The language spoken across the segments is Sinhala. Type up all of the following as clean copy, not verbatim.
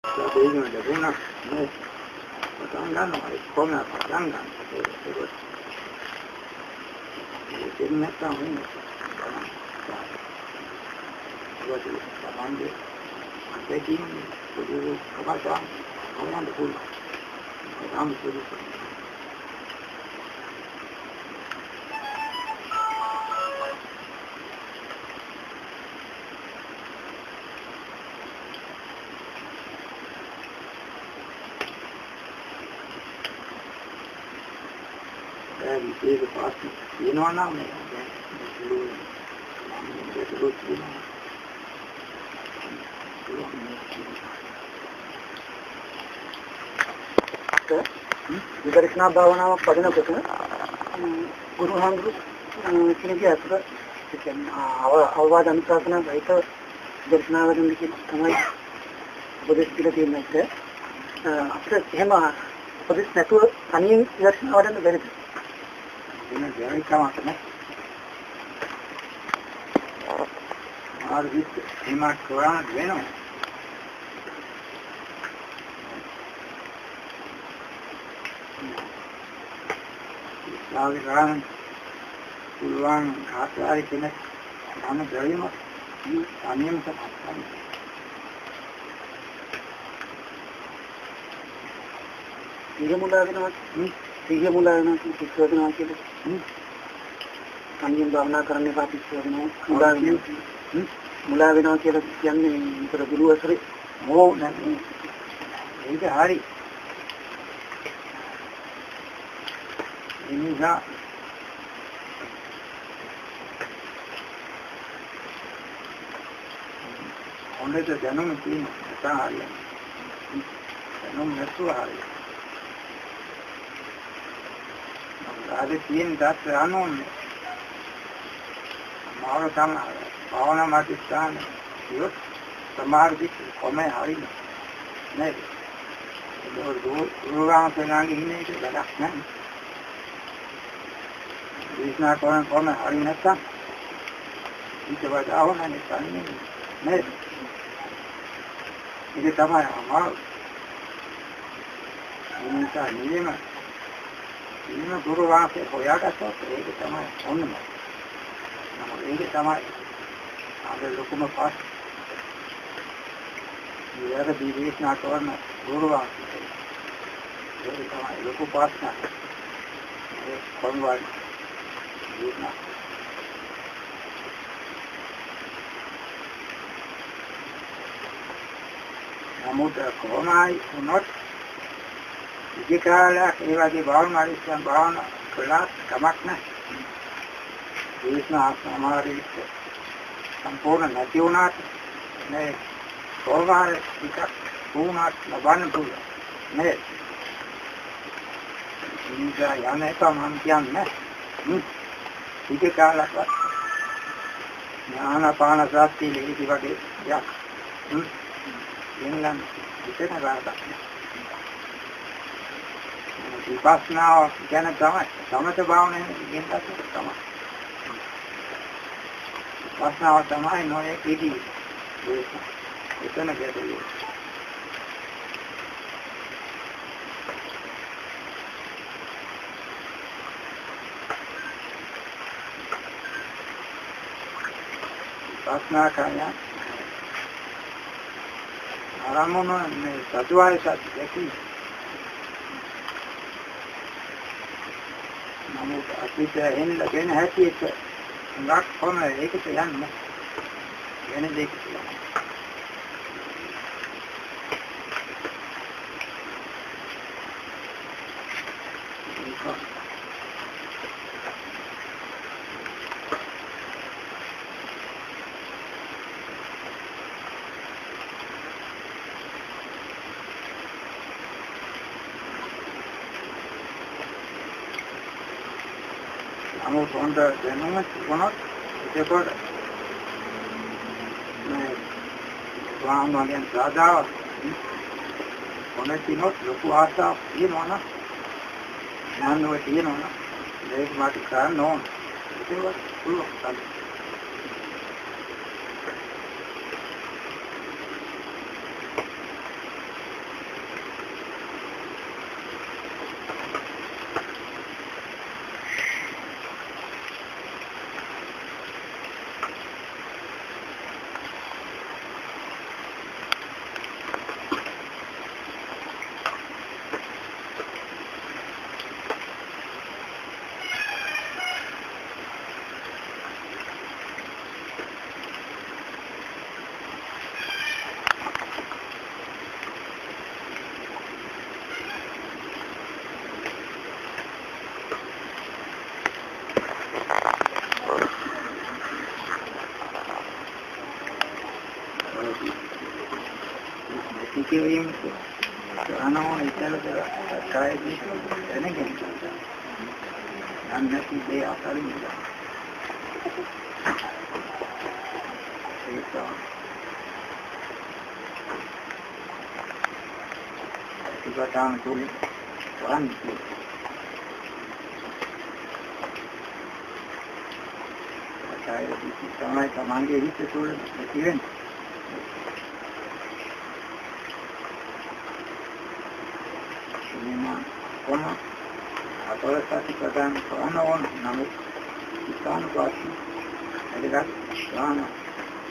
Sabendo de una no andando a escola patanga pero tiene esta una lo que pasando aquí todo acá hablando por vamos por eso ये तो पास ये नो नाम है विदर्शना भावना पढ़ने को गुरु हांगुरु किनकी अत्र आवाज अनुशासन रहित दर्शनावधि තමයි උපදෙස් කියලා තියෙනත් අපිට එහෙම උපදෙස් නැතුව තනියෙන් දර්ශනාවදන්න බැරිද? වෙන දෙයක් කමක් නැහැ. ආර විත් හිමක් කරා වෙනවා. සාවිරාන් පුළුවන් කාර්යය කෙනෙක් මම දෙවිම අනියම තමයි. සිහිමුලා වෙනවා සිහිමුලා වෙනවා කිසිවදනවා කියලා අනියම් භාවනා කරන්න එපා කිසිවදනවා මුලා වෙනවා කියලා කියන්නේ විතර දුරුවසරේ මොෝ නැති ඒක හරි එනිසා ඔන්නට දැනුම තියෙනවා හරියට දැනුම නැතුව හරියට आगे तीन दात रानों में हमारा काम भावना मातिस्तान यो समाज हमें हारी नहीं रोगां से नांगी ही नहीं लगा नहीं जिसना कौन हारी नता इसे बताओ ना निशान नहीं इसे तमाम हमारा इनका नियम इनमें गुरु वहाँ से होया का तो एक समय होने में एक समय आगे लोगों में पास ये अगर विदेश ना तो ना गुरु वहाँ से एक समय लोगों पास ना कौन वाली ये ना नामुद्रा कौन आई उन्नत जिकाला केवल की भावना इस्लाम भावना क्लास कमक न इसमें हमारी संपूर्ण नदियों ने सोमवार इका पूना लबान भूल ने इनका याने तो हम क्या न इके काला का नाना पाना साथी ले इसी बात या इंग्लैंड इतने बार विपස්සනා ගැන තමයි සමත භාවනාවේ කියන එක තමයි විපස්සනාව තමයි නොයේ කීටි එතන ගැටලුව විපස්සනා කරන ආරම්භන මේ සතුවායි සත්‍ය දැකී නමුත් අපිට එන්න වෙන හැටියට ගක් කොන ඒකට යන්න වෙන දෙයක් Vamos a andar de nuevo, bueno, de acuerdo. Vamos a entrar, con el tino, lo puedo hacer, y no, no es tino, no, de matar, no, eso es puro, tal. Sekian anak itu adalah kaya di negeri. Anda tidak akan mudah. Itu. Tiga tahun tulis Quran. Saya di sana kemana itu tulis sekian. Como a toda esta situación, namun kita pasti ada sana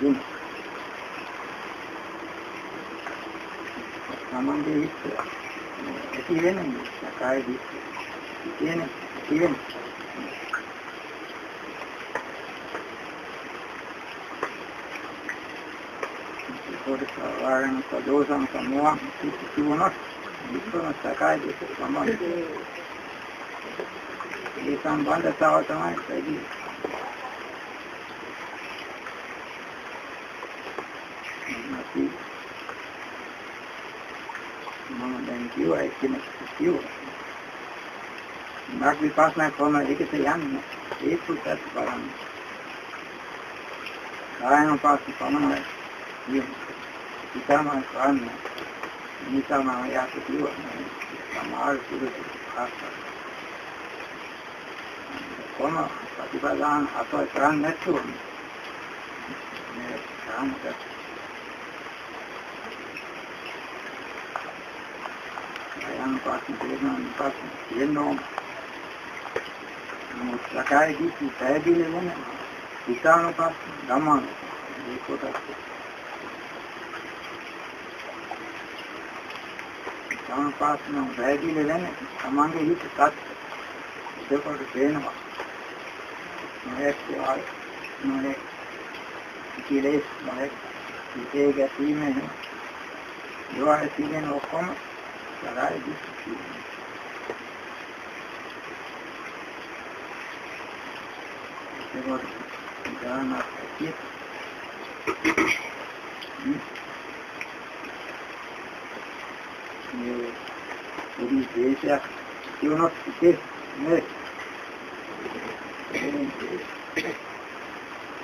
ini. Namun dia itu ini sekali ini. Por orang dosa semua itu not. Itu sekali itu sama. Ini samband tahu teman lagi. Masih mana dan jiwa itu jiwa. Nak dipasang kona itu yang itu tak barang. Saya nampak kona ini kita makan. Ini sama ya kedua, sama harus itu apa? Kalau peribadahan atau terang itu, terang itu. Yang pasti dengan pasti jenuh. Mutlaka itu saya bilang kita nampak damai di kota. Jangan pas nang bagi lelene, amange itu tat, itu kalau kena, mereka kiles, mereka itu gati me, dua itu kan okom, sarai itu. Itu jangan sakit. Jadi biasa itu itu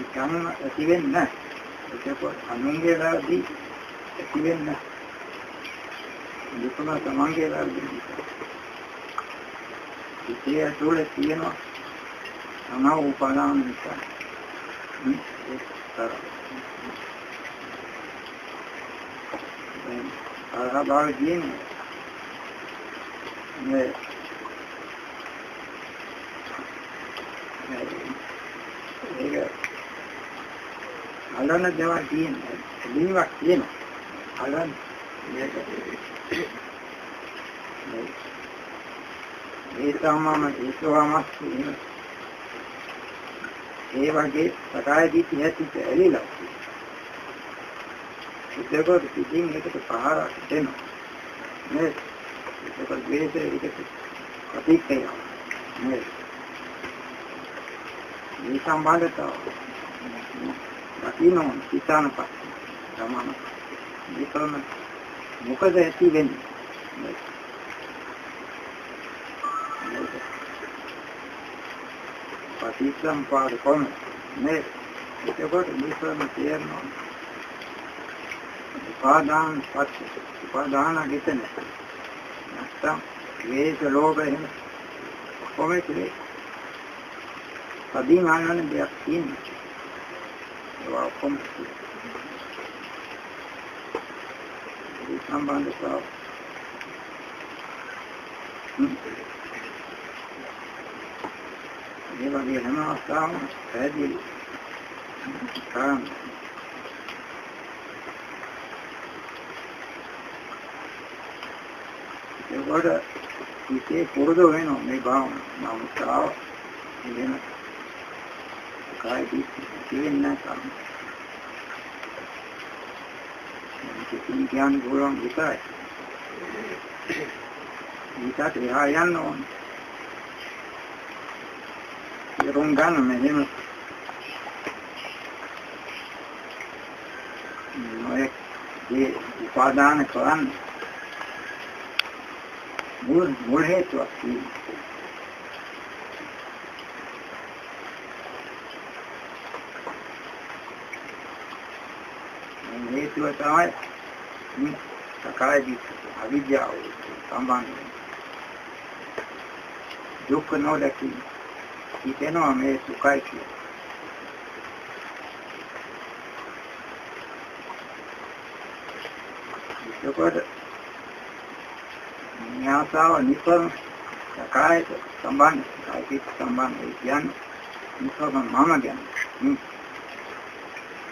ikan asian nah itu pun anungge lagi asian nah itu lah samangge lagi itu ya tulis tieno ana upanan itu baru gini, alam jawab gini, lima gini, alam, itu sama ini, bagi pakai di tiap elila. देखो टीचिंग है तो सहारा देना मैं इसके पर धीरे से इधर प्रतीक है मैं ये संभालता बाकी नो किसान का जमाना ये तो मैं मुकद ऐसी बनी पाकिस्तान पर कौन मैं इसके पर मिस्र में शेयर नो उपादान कितने नष्टा वेश लोग हैं कौमे के कभी मानने ने व्याख्यान वो कौम संबंध का ये बात ये है ना काम है दिल काम Agora, isso por do vendo, me bom, não está, ele não cai disso, ele não está. Porque tem que andar por onde está. Está treinando, erungando mesmo. නොයෙක් මේ උපාදාන කරන්නේ මුල් හේතුවක් තියෙනවා. මේ හේතුව තමයි සකාය දිට්ඨිය අවිද්‍යාව සම්බන්ධයි. දුක්ඛ නොදකි හිතෙනවා මේ සුඛයි කියලා. ඒකවල න්‍යාසාව නිතරම සකායට සම්බන්ධ කායික සම්බන්ධය කියන්නේ නිතරම මම ගැන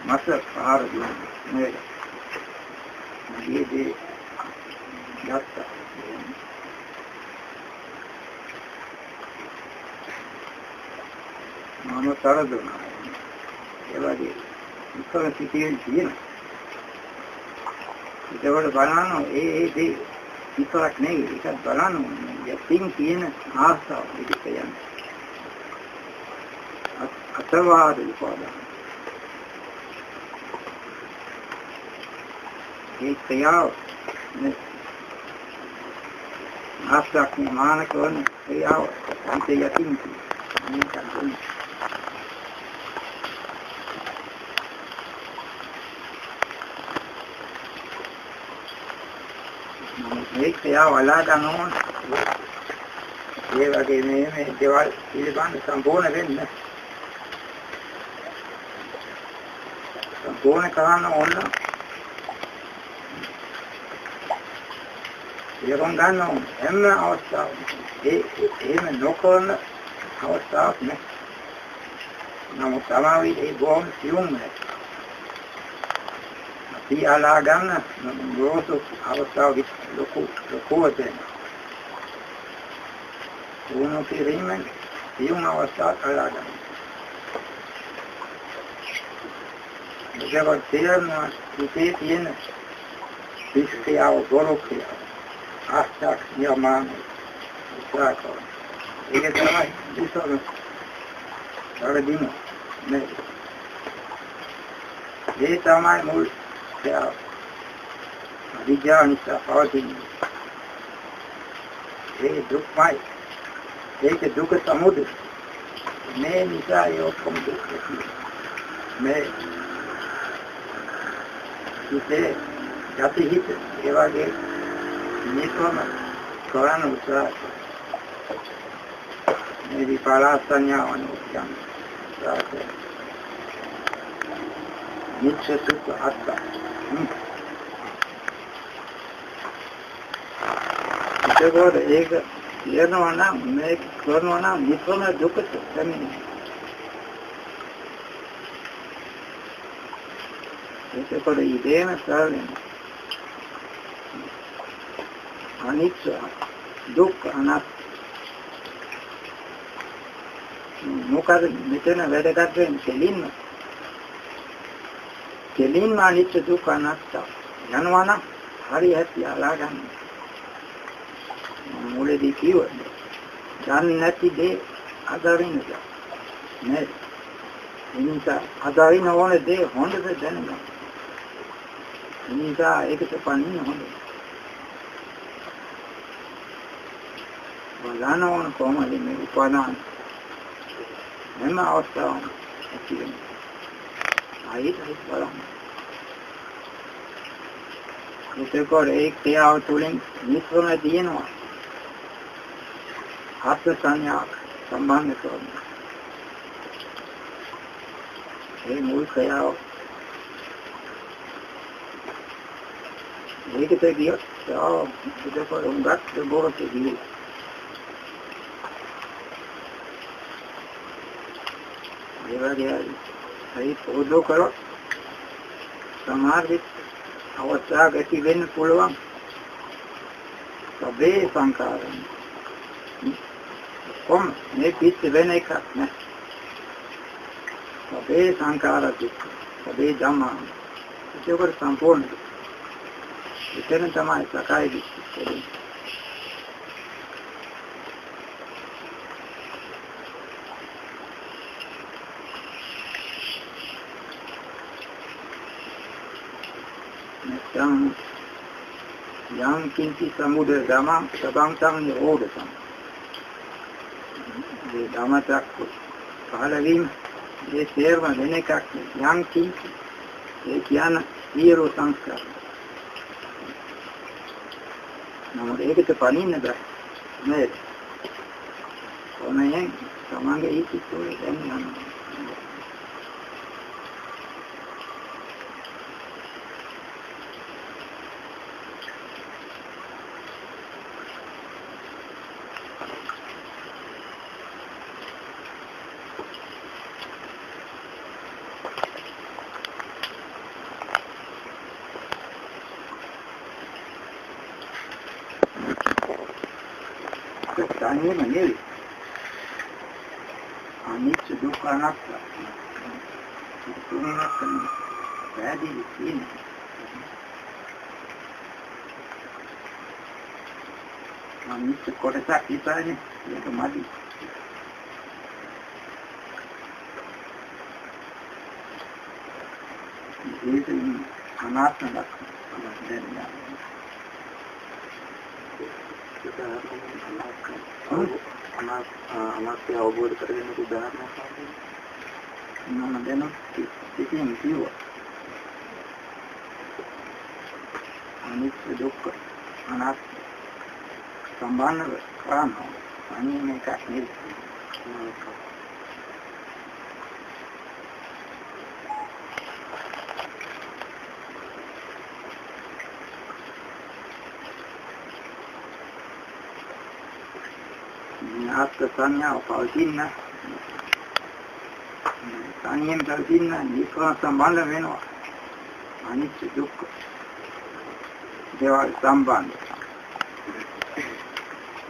මත පහර දුන්නේ නේද මේ යත්ත මම තරදුනා ඒ වගේ නිතර සිටින තියෙනවා. ඒකවල බලන්න ඒ දේ විතරක් නෙවෙයි ඒකත් බලන්න යතින් තියෙන ආස්තාව ඒක කියන්නේ අතවාද උපාදාන ඒ ක්‍රියාව ආස්තාවක් නිමාන කරන ක්‍රියාව හිත යතින් මේක යා වලා ගන්නෝන ඒ වගේ මේ දේවල් පිළිබඳ සම්පූර්ණ වෙන්න සම්පූර්ණ කරන්න ඕන ඒකෙන් ගන්න ඕන හැම අවස්ථාවකම එහෙම නොකරන අවස්ථාවක් නෑ. නමුත් තමයි ඒ බොහොම සියුම් තියාලා ගන්න රෝසු අවස්ථාවක ලොකු වෙන. උණු කිරීමෙන් සියුම් අවස්ථාවක් අල්ලා ගන්න. ඒකවත් තේරෙනවා ඉතේ තියෙන විශ්ක්‍රියාව ගොරෝක්‍රිය ආස්තක් යමාන උසාකෝ. ඒක තමයි විසර වලදීන නේ. ඒ තමයි මුල් විද්‍යානික පවතින ඒ දුක්මයි ඒක දුක සමුදය මේ නිසා ඒ ඔක්කොම දුක් මේ ඉතේ යටි හිත ඒ වගේ නිතරම කරන උත්සාහ මේ විපාක සංඥාවන් කියන්නේ නිත්‍ය සුඛ අත්ත ඒක කියනවා නම් මේක කරනවා නම් නිතරම දුකට දැනෙන්නේ. ඒකවල ඉදේම සාරයෙන් අනිත්‍ය දුක් අනාත්ම මොකද මෙතන වැඩකට වෙන්නේ කෙලින්ම අනිත්‍ය දුක් අනාත්ම යනවා නම් හරි හැටිලා ගන්න. මුලදී කිව්වා දන්නේ නැති දේ අදරින්න නෑ. එනිසා අදරින්න ඕන දේ හොඳට දැනගන්න. එනිසා ඒකට පන්නේ හොඳයි. බලන්න ඕන කොහොමද මේ උපාදාන හැම අවස්ථාවම ඇතිවෙන්නේ. ආයෙත් බලන්න. ඒකෝර ඒ ක්‍රියාව තුළින් නිතරම දිනනවා. ආත්ම සංඥා සම්බන්ධ කරන ඒ මුල් ක්‍රියාව ඒකට ගියොත් ඒකෝර උඟක් බොරට ගියේ. ඒ වගේ හරි පොදු කරොත් සමහර විට අවස්ථාවක් ඇති වෙන්න පුළුවන්. සබේ සංකාරණ කොම් මේ පිට වෙන එකක් නෑ. සබේ සංකාරති සබේ ධම්මා ඒක සම්පූර්ණ. එතන තමයි සකාය දිට්ඨිය. නැත්නම් යම් කිංචි සමුදය ධමං සබංතං නිරෝධසං. මේ ධමතක් පහළ වීම ඒ සේර්ව වෙන එකක් යම් කිංචි ඒ කියන සියලු සංස්කාර. නමුත් ඒකට පණින්න බෑ. නේද? කොහොමද තමන්ගේ ඉතිතුනේ දැන් යනවා. තනියම නෙවෙයි. අනිත්‍ය දුක්ඛ අනාත්ම. තුනක් පැහැදිලි තියෙනවා. අනිත්‍ය කොටසක් විතරනේ. ඒක මදි. ඒක අනාත්ම ලක්ෂණ. අනාත්මය අවබෝධ කරගෙන උදාහරණයක් මම දැන් ඉතින් කිව්වා අනිත්‍ය දුක්ඛ අනාත්ම සම්බන්ධව කරනවා අනිත් මේක නෙවෙයි. ආත්ම සංඥාව පවතින සංයම් පවතින නිකා සම්බන්ධ වෙනවා අනිත්‍ය දුක්ඛ දේවල් සම්බන්ධ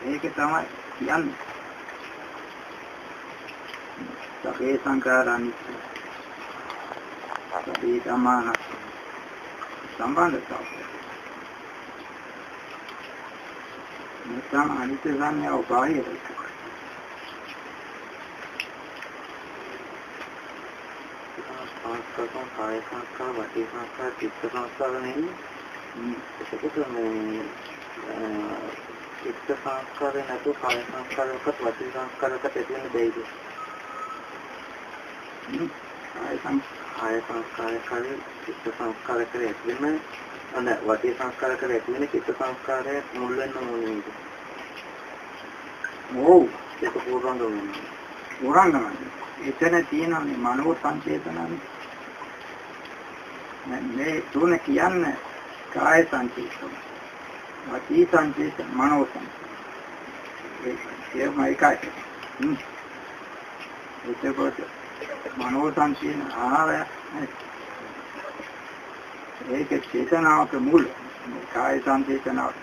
ඒක තමයි කියන්නේ සබේ සංඛාර අනිත්‍ය සබේ සමාන සම්බන්ධතාව නැත්නම් අනිත්‍ය සංඥාව බාහිරයි. කාය සංස්කාර, වාචික සංස්කාර, චිත්ත සංස්කාර නෙවෙයි. ඒකත් මේ චිත්ත සංස්කාරේ නැතුව කාය සංස්කාරයකට වාචික සංස්කාරයකට ඇතුළේ දෙයිද? කාය සංස්කාරය චිත්ත සංස්කාරයකට ඇතුළේම අන්න වාචික සංස්කාරයකට ඇතුළේ චිත්ත සංස්කාරය මුල් වෙන්න ඕනේ නේද? ඔව් ඒක පුරාංගම. එතන තියෙන මේ මනෝ සංචේතනනේ. මේ තුන කියන්නේ කාය සංචේතන, වාචී සංචේතන, මනෝ සංචේතන. ඒක මේකයි. ඒකකොට මනෝ සංචේතන ආහාරය ඒක චේතනාවක මුල. කාය සංචේතනාව.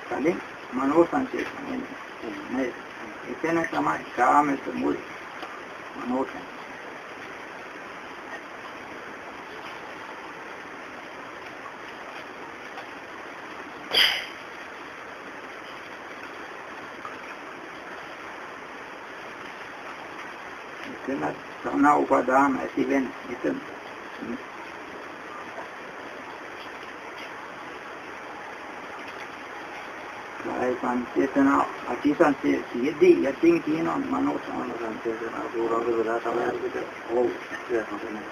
කලින් මනෝ සංචේතන නේ. එතන තමයි කාමයේ මුල. මනෝ සංචේතන. තන උපදාන ඇති වෙන එතන කාය සංචේතන අතිසංචේතයේදී යටින් කියන මනෝ සංචේතන පුරාංග වෙලා තමයි අපිට ඕ කියනවා.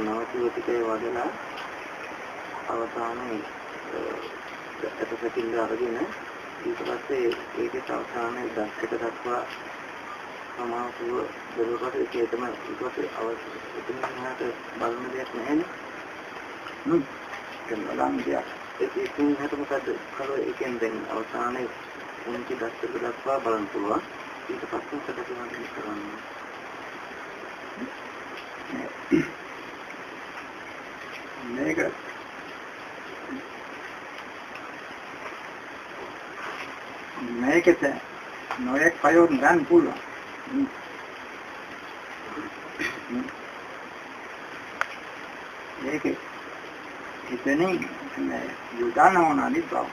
නවතිවතිකේ වදලා අවසානයේ ඇටසැකිල්ල අරගෙන ඊට පස්සේ ඒකේ අවසානයේ දක්කට දක්වා සමාසුව දෙලොකට ඒකේතම ඊට පස්සේ අවසානයට බලන දෙයක් නැහැනේ. බලන්න දෙයක්. ඒකෙන් හිත මොකද කරෝ ඒකෙන් දැන් අවසානයේ උන්ති දක්කට දක්වා බලන්න පුළුවන්. ඊට පස්සේ සැකසෙනවා කරන්නේ. මේක මේකට නොයෙක් ප්‍රයෝජන ගන්න පුළුවන්. මේක ඉතින් යොදාන ඕන අනිත් බව.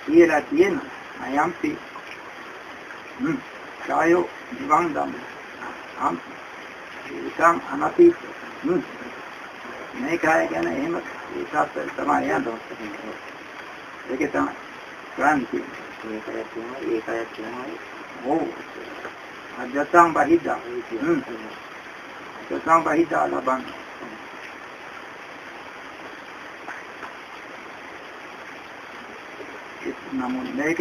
කියලා තියෙන අයම්පි කායෝ නිවන් දම් ඒකම් අනති මේ කාය ගැන එහෙම ඒකත් තමයි යන්නේ. ඒක තමයි ක්‍රාන්ති. ඒකයි කියන්නේ ඕ අජතම් බහිදා. අජතම් බහිදා ලබන. නමුත් මේක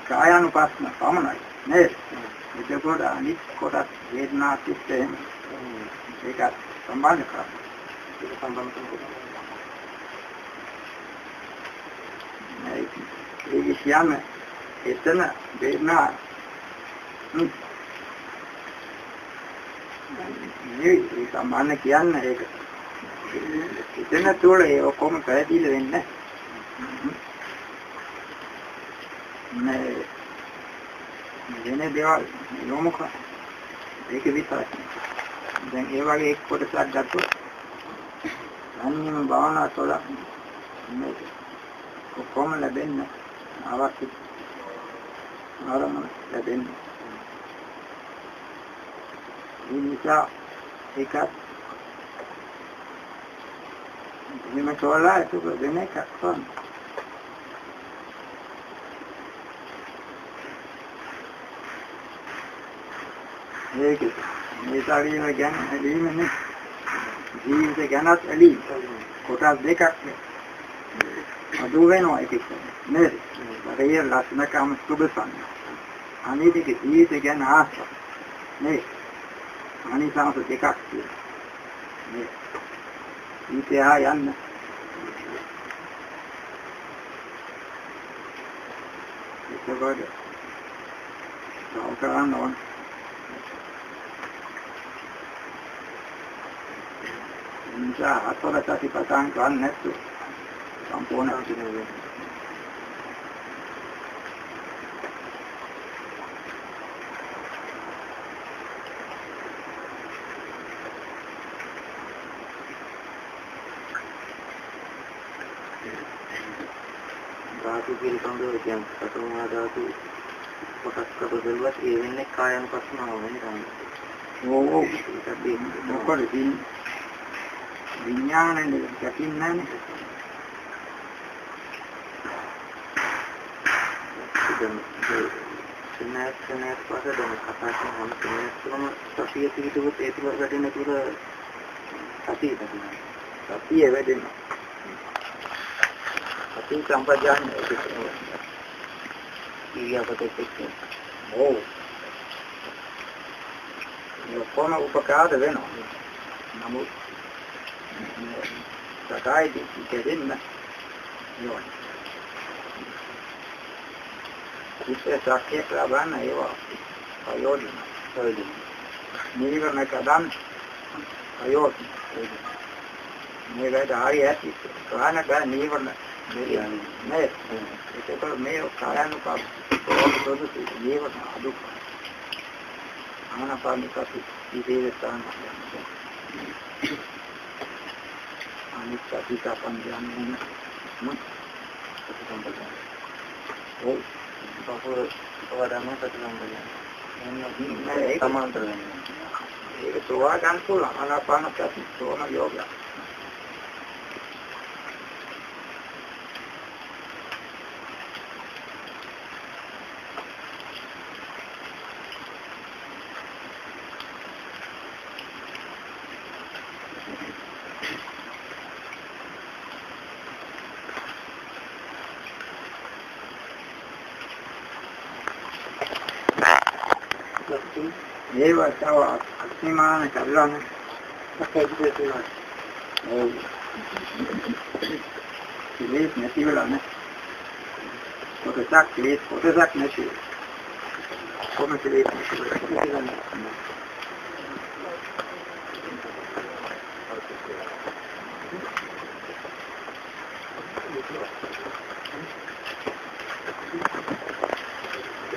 කායानुපස්සන පමණයි නේද? ඒකෝට අනිත් කොටස් වේදනා සිස්ටම් ඒක සම්බන්ධ කරා. ඒක සම්බන්ධ කරනවා. ඒ කියන්නේ එතන වේදනා මේ සම්බන්ධ කියන්නේ ඒක. එතන තුල ඒ ඔක්කොම පැහැදිලි වෙන්නේ මේ වෙන දේවල් යොමු කර ඒක විතරයි. දැන් ඒ වගේ එක් කොටසක් ගත්තොත් අනිම භාවනා තුළ මේක කොහොම ලැබෙන්න අවශ්‍ය ආරම්භ ලැබෙන්න. ඒ නිසා ඒකත් මෙන්න තෝරලා ඒක වෙන එකක් තමයි. ඒක මේ ශරීරය ගැන ඇලීමනේ ජීවිතය ගැනත් ඇලීම කොටස් දෙකක් අදු වෙනවා ඒක නේද? ඒ ලක්ෂණකම සුබසන් අනිත් එක ජීවිතය ගැන ආසය නේ අනිසංස දෙකක් තියෙනවා නේ ඉතිහා යන්න ඒකවල සෞකරණ ඕන නිසා අතර සතිපට්ඨාන කරන්නේ නැත්නම් සම්පූර්ණ අධිනය ධාතු පිළිබඳව කියන්නේ සතෝමා ධාතු කොටස් කට දෙලුවත් ඒ වෙන්නේ කායानुපස්සනාව වෙන්නේ තමයි. ඕ ඒක මොකද විඥානනේ දකින්නනේ සෙනසෙනස් පසදම කතා කරන සෙනසම සතිය පිටුවත් ඒ තුල වැඩෙන තුල සතිය දකින්න සතිය වැඩෙන සතිය සම්පජාන ඉරියාපතේ ඕ කොන උපකාර වෙනවා නමුත් සකායි දෙන්න යෝන ඉතින් සාක්ෂිය ලබන්න ඒවා අයෝඩි නිවිවන කදන් අයෝඩි මේකට හරි ඇති කාණ බෑ නිවන නේ ඒක මේ කායानुපස්සන පොරොත්තු නිවන අදුක් ආනාපානිකති ඉදේවතාන අනිත් සතිපට්ඨාන ඥානෙ මුත් සම්බන්ධයි. ඔව් බහුව වඩම සතිපට්ඨාන එන්න ඒක සමාන්තර වෙනවා. ඒක සෝවා ගන්න පුළුවන් ආනාපානසති සෝම යෝගය. ඒවා තව අතිමාන කරලා නැහැ. ඔව්. ඉලෙස් නැති වෙලා නැහැ. කොටසක් නැති. කොහොමද ඉලෙස් නැති වෙලා?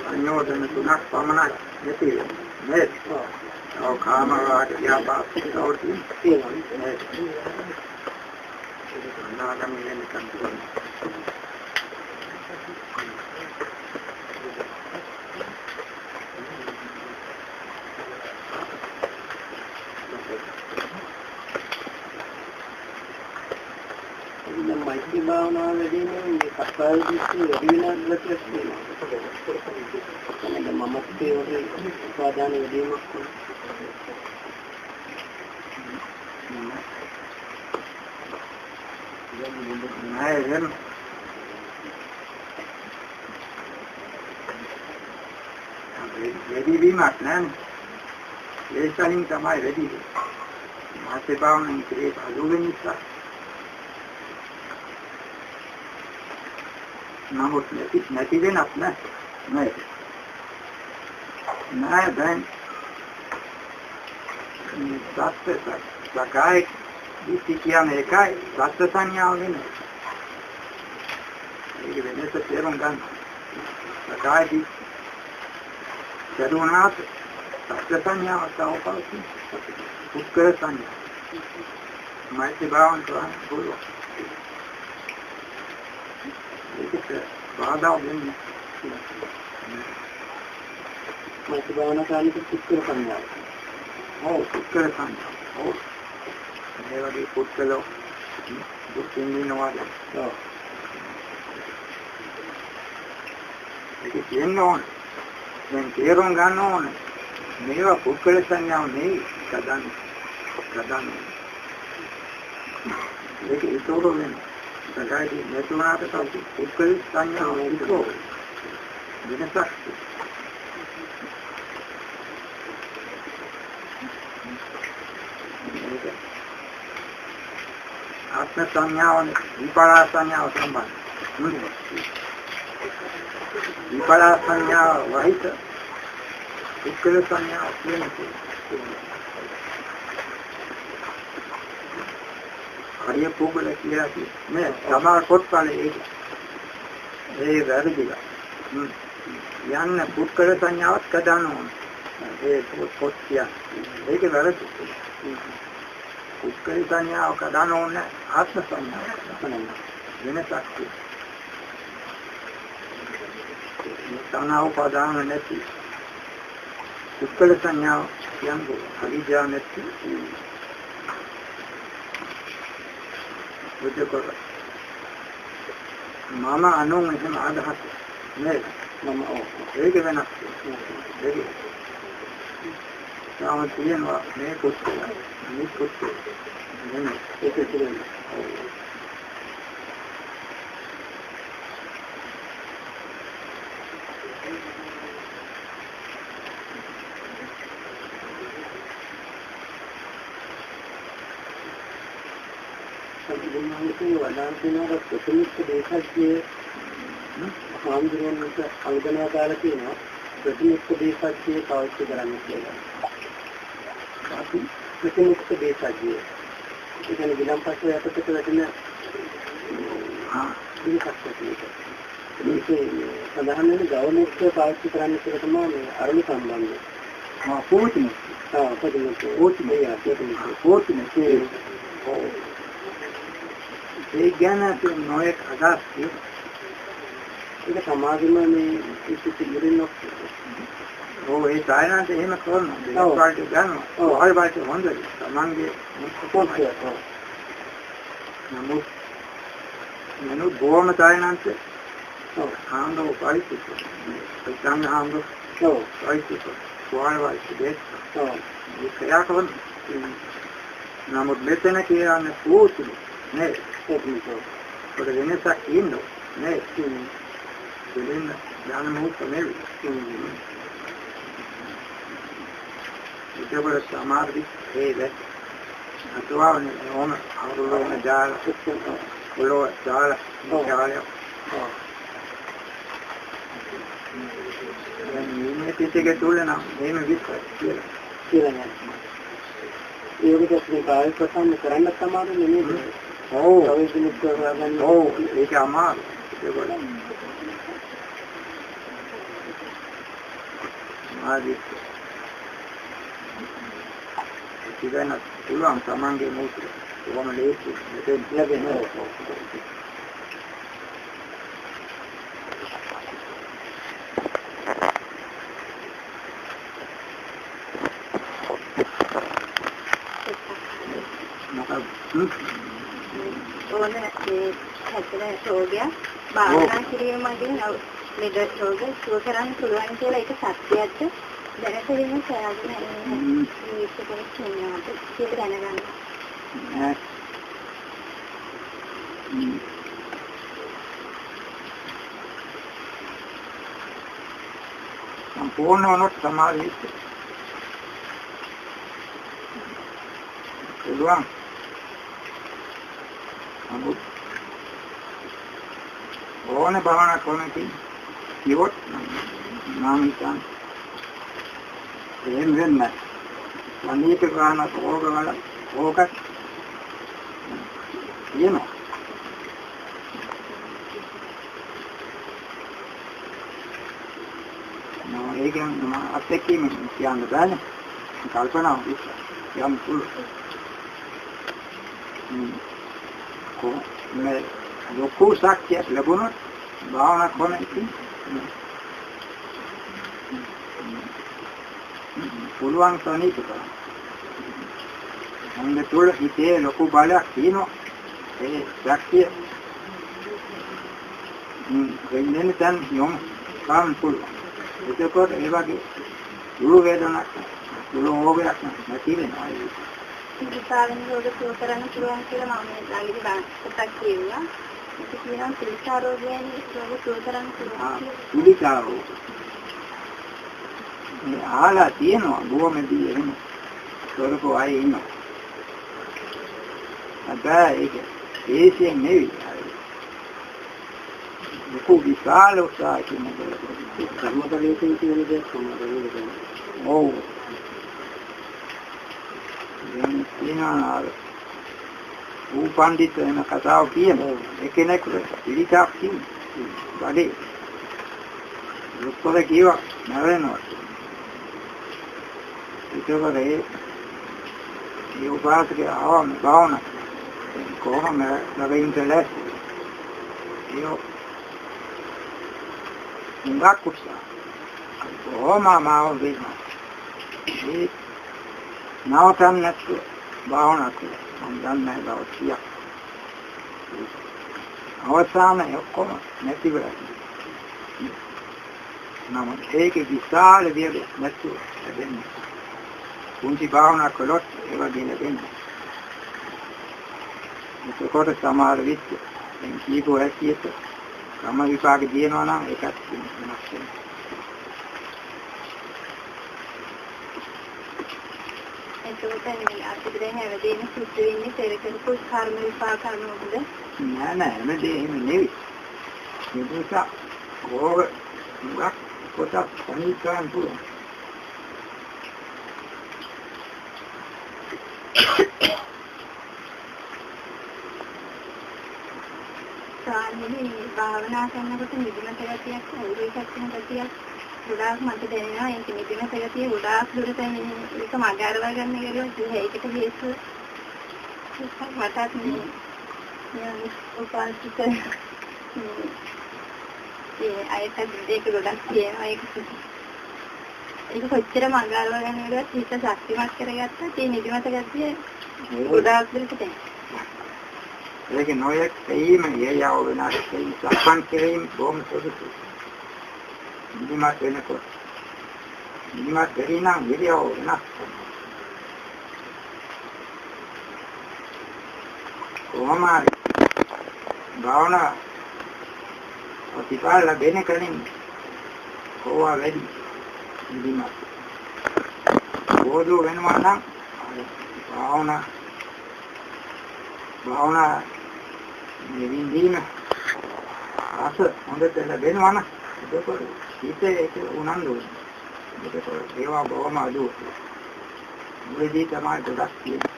අන්නෝදන තුනක් පමණයි නැති වෙන්නේ. ඔව් කාමරාග ව්‍යාපාද තියෙනවා. නාගමිනේ නිකන් මෛත්‍රී භාවනාව වැඩිනේ මේ සක්කාය දිට්ඨිය වැඩි වෙනවා කියලා කියනවා. මමත්වයේ වගේ උපාදාන වැඩිවීමක් වැඩිවීමක් නෑ. ඒසලින් තමයි වැඩි වෙන්නේ. මාසේ භාවනාවෙන් ඉතිරි අලු වෙන නිසා. නමුත් නැති වෙනත් නෑ. නෑ දැන් සත්‍යයි දිට්ඨිය කියන්නේ ඒකයි සත්‍ය සංඥාව නෙමෙයි. ඒක වෙනස තේරුම් ගන්න. සකායයි දරුණාත් සත්‍ය සංඥාව තවපවති. උත්කර සංඥා. මෛත්‍රී භාවන කරන්න පුළුවන්. ඒක බාධා වෙන්නේ. මෛත්‍රී භාවනා කාලික උත්කර සංඥාව. උත්කර සංඥා. මේ වගේ පුත්කලෝ දුක් විඳිනවා. ඒක කියන්න ඕන. දැන් තේරුම් ගන්න ඕන. මේවා පුත්කල සංඥාව නෙවෙයි ගදන්නේ. ඒක ඒතෝර වෙනවා. සදායි නැතුණාට තව පුත්කල සංඥාව ඒකෝ වෙනසක්. ආත්ම සංඥාවනේ විපරාස සංඥාව සම්බන්ධ. විපරාස සංඥාව වහිත උත්කල සංඥාව කියන්නේ. හරිය පොගල කියලා කියන්නේ සමහර පොත්වල ඒ වැරදිලා. යන්න උත්කල සංඥාවත් කඩන ඕන. ඒ පොත් කියන්නේ ඒක වැරදි. උත්කල සංඥාව කඩන ඕන ආත්ම සංඥාව වෙනසක් තියෙනවා. උපාදාන නැති උත්කල සංඥාව කියන්නේ අවිද්‍යාව නැති බුද්ධකර මම අනුන් එහෙම අදහස් නෑ. මම ඒක වෙනස්. ඒක තාම තියෙනවා මේ කුස්කල නෙමෙයි. ඒක තියෙනවා. ඒ වඩාත් වෙනවා ප්‍රතිනිෂ්ඨ දේශජ්‍ය ආන්දරයන්ට අල්ගනා දාලා තියෙනවා ප්‍රතිනිෂ්ඨ දේශජ්‍ය පාවිච්චි කරන්න කියලා. අපි ප්‍රතිනිෂ්ඨ දේශජ්‍ය ඒ කියන්නේ විලම්පස්ස යටතට වැටෙන දේශජ්‍ය මේකේ සඳහන් වෙන ගෞමුක්ත පාවිච්චි කරන්න කියලා තමයි මේ අරුණ සම්බන්ධය. පොතිනේ. ඒ ගැන නොයෙක් අදහස් ඒක සමාජෙම මේ කිසි ඉරිනොක් ඒ සායනන්ත එහෙම කරනවා. ඒක පාට ගන්නවා. ඔය පාට හොඳයි. තමන්ගේ මොකක්ද? නමුත් බොහොම සායනන්ත ආන්දෝ පායිතු. ප්‍රඥා ආන්දෝ පායිතු. සුවල්වයි දෙත්. ඒක යාකවන් නමුත් මෙතන කියන්නේ පොතුනේ. නේ ඒක වෙනසක් ඉන්නෝ නේ දෙන්න ඥාන මොහොත නෙවෙයි. ඒකවල සමාධි හේද අතවන්නේ ඕන අවුරුම ජාල කොළොව ජාල ජාලය මේ පිටේ තුලන මේම විස්තර කියලා නෑ. ඒකට මේ කාර්ය ප්‍රසන්න කරන්න තමයි නෙමෙයි. ඒක අමාරු. ඒකවල ආදි ඉතින් පුළුවන් තමන්ගේ මුත්‍ර කොහොම ලේසි මෙතෙන් ලැබෙන්නේ ඕන ඒ හැදෙන රෝගය භාවනා කිරීමකින් ලෙඩ රෝග සුව කරන්න පුළුවන් කියලා ඒක සත්‍යයක්ද දැනගැනීම සෑහෙන මේක කෙනෙක් කියනවාද කියලා දැනගන්න. සම්පූර්ණ වුණොත් සමාධිය පුළුවන්. ඕන භාවනා කරනකී ඉවොත් නම් හිතන් එහෙම වෙන්න අනේක ගාන රෝගවල ඕකත් කියනවා. ඒකෙන් අත්‍යකීම කියන්න බෑනේ. කල්පනා යම් පුළුවන්. මේ ලොකු ශක්තියක් ලැබුණොත් භාවනා කරන ඉතින් පුළුවන් තනියට කරන්න. අන්න තුල හිතේ ලොකු බලයක් තියෙනවා. ඒ ශක්තිය වෙන්නේ දැන් යොමු කරන්න පුළුවන්. ඒකකොට ඒ වගේ දුරු වේදනාවක් දුරු ඕගයක් නැති වෙනවා. පිළිකාවෙන් රෝග සුව කරන්න පුළුවන් කියලා මම ළඟදී බාස්කටක් කියුවා. ඒක කියනවා පිළිකා රෝගයෙන් රෝග සුව කරන්න පුළුවන්. පිළිකා රෝග. මේ ආලා තියෙනවා බොහොමදී එහෙම. කරකෝ ආයේ ඉන්නවා. ඒක ඒසියෙන් නෙවෙයි. ලොකු විශාල උත්සාහයකින් කර්මකලයෙන් කියන දේ කොහොමද? ඔව්. එනවා පඬිත් වෙන කතාව කියන එකෙනෙක් පිළිකාවක් කියන්නේ. වැඩි ලොක්කල කියවා නැවෙනවා. ඒකවලේ ඒ උපාසකේ ආවම භාවනා කොහොම ලැබෙන්න කියලා ඉංගක් කුස්සා කොහොම මාව වෙනවා. ඒ නවතන් නැත්නම් භාවනා කරලා මම දන්නේ නැහැ කීයක්. අවසානයේ ඔක්කොම නැති වෙලා. නම ඒක විශාල දෙයක් නැතුව ලැබෙන්නේ. පුංචි භාවනා කළොත් ඒ වගේ ලැබෙන්නේ. ඒකකොට සමහර විට දැන් කීකෝ ඇසියට කම විපාක දිනනවා නම් ඒකත් වෙනස් වෙනවා. ඒකත් අපිට දැන් හැමදේම සුද්ධ වෙන්නේ පෙර කරපු කර්ම විපාක අනුවද? නෑ හැමදේම නෙවෙයි. මේක ඕක මුගක් පොතක් සමීකරණ පුළුවන්. සාමාන්‍යයෙන් භාවනා කරනකොට නිදිමත ගතියක් උරුයිකක් වෙන ගතියක් ගොඩාක් මට දැනෙනවා. ඒක නිදිමත ගතිය ගොඩාක් දුරට ඒක මගහරව ගන්න කියලා ඒකට හේතු මටත් මේ උපාසිත ඒ අයත් ඒක ගොඩක් තියෙනවා. ඒක කොච්චර මගහරව ගන්න වෙලවත් හිත ශක්තිමත් කරගත්තා. ඒ නිදිමත ගතිය ගොඩාක් දුරට දැනෙනවා. ඒක නොයෙක් තේීම යයව වෙනස් තේීම සම්පන් කිරීම බොහොම සුදුසු. නිදිමත වෙනකොට නිදිමත වෙරිනම් විරියව වෙනස්. කොහොමද භාවනා ප්‍රතිඵල ලැබෙන කෙනින් කොහොම වැඩි නිදිමත බෝධු වෙනවා නම් භාවනා නිවිඳින අස හොඳට ලැබෙනවා නම් ඒක හිතේ උනන්දු ඒක ඒවා බොහොම අඩු මුලදී තමයි ගොඩක් තියෙන්නේ.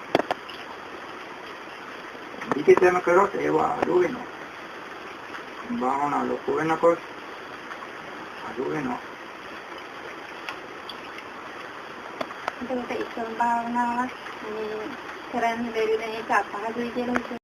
විකේතම කරොත් ඒවා අඩු වෙනවා. භාවනා ලොකු වෙනකොට අඩු වෙනවා. ඒකට ඉස්සර භාවනාවක් කරන්න බැරි වෙන එක අපහසුයි කියලා හිතුවා.